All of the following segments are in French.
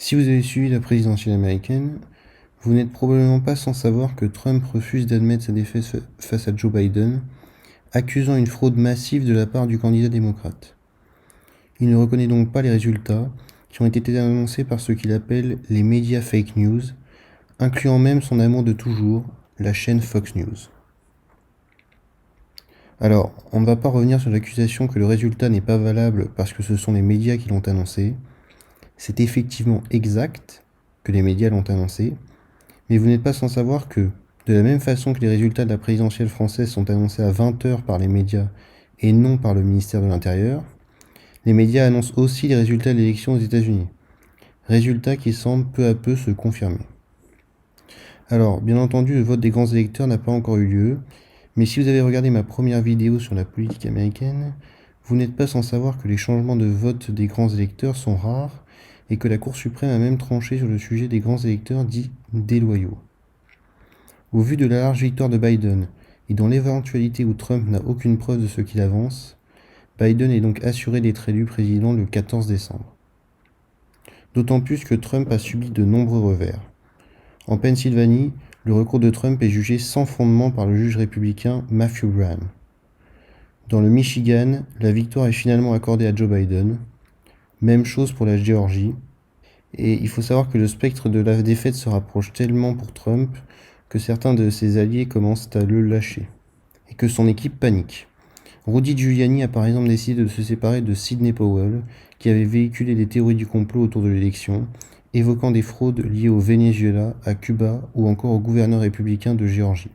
Si vous avez suivi la présidentielle américaine, vous n'êtes probablement pas sans savoir que Trump refuse d'admettre sa défaite face à Joe Biden, accusant une fraude massive de la part du candidat démocrate. Il ne reconnaît donc pas les résultats qui ont été annoncés par ce qu'il appelle les médias fake news, incluant même son amour de toujours, la chaîne Fox News. Alors, on ne va pas revenir sur l'accusation que le résultat n'est pas valable parce que ce sont les médias qui l'ont annoncé. C'est effectivement exact que les médias l'ont annoncé, mais vous n'êtes pas sans savoir que, de la même façon que les résultats de la présidentielle française sont annoncés à 20h par les médias et non par le ministère de l'Intérieur, les médias annoncent aussi les résultats de l'élection aux États-Unis. Résultats qui semblent peu à peu se confirmer. Alors, bien entendu, le vote des grands électeurs n'a pas encore eu lieu, mais si vous avez regardé ma première vidéo sur la politique américaine, vous n'êtes pas sans savoir que les changements de vote des grands électeurs sont rares et que la Cour suprême a même tranché sur le sujet des grands électeurs dits déloyaux. Au vu de la large victoire de Biden, et dans l'éventualité où Trump n'a aucune preuve de ce qu'il avance, Biden est donc assuré d'être élu président le 14 décembre. D'autant plus que Trump a subi de nombreux revers. En Pennsylvanie, le recours de Trump est jugé sans fondement par le juge républicain Matthew Graham. Dans le Michigan, la victoire est finalement accordée à Joe Biden. Même chose pour la Géorgie. Et il faut savoir que le spectre de la défaite se rapproche tellement pour Trump que certains de ses alliés commencent à le lâcher. Et que son équipe panique. Rudy Giuliani a par exemple décidé de se séparer de Sidney Powell, qui avait véhiculé des théories du complot autour de l'élection, évoquant des fraudes liées au Venezuela, à Cuba ou encore au gouverneur républicain de Géorgie.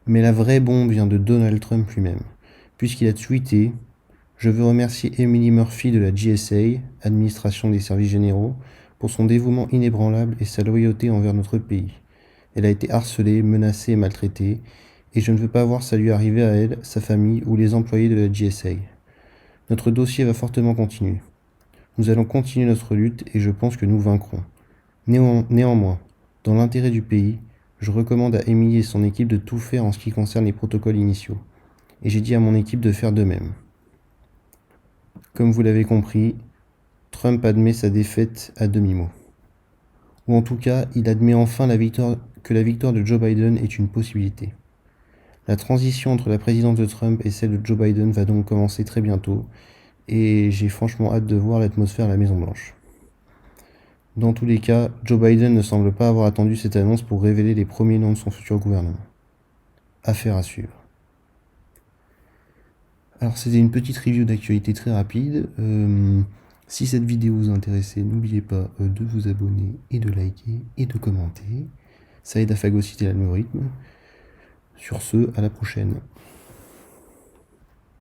Mais la vraie bombe vient de Donald Trump lui-même, puisqu'il a tweeté « Je veux remercier Emily Murphy de la GSA, Administration des Services Généraux, pour son dévouement inébranlable et sa loyauté envers notre pays. Elle a été harcelée, menacée et maltraitée, et je ne veux pas voir ça lui arriver à elle, sa famille ou les employés de la GSA. Notre dossier va fortement continuer. Nous allons continuer notre lutte et je pense que nous vaincrons. Néanmoins, dans l'intérêt du pays, je recommande à Emily et son équipe de tout faire en ce qui concerne les protocoles initiaux. Et j'ai dit à mon équipe de faire de même. » Comme vous l'avez compris, Trump admet sa défaite à demi-mot. Ou en tout cas, il admet enfin que la victoire de Joe Biden est une possibilité. La transition entre la présidence de Trump et celle de Joe Biden va donc commencer très bientôt, et j'ai franchement hâte de voir l'atmosphère à la Maison-Blanche. Dans tous les cas, Joe Biden ne semble pas avoir attendu cette annonce pour révéler les premiers noms de son futur gouvernement. Affaire à suivre. Alors c'était une petite review d'actualité très rapide. Si cette vidéo vous intéressait, n'oubliez pas de vous abonner et de liker et de commenter. Ça aide à phagocyter l'algorithme. Sur ce, à la prochaine.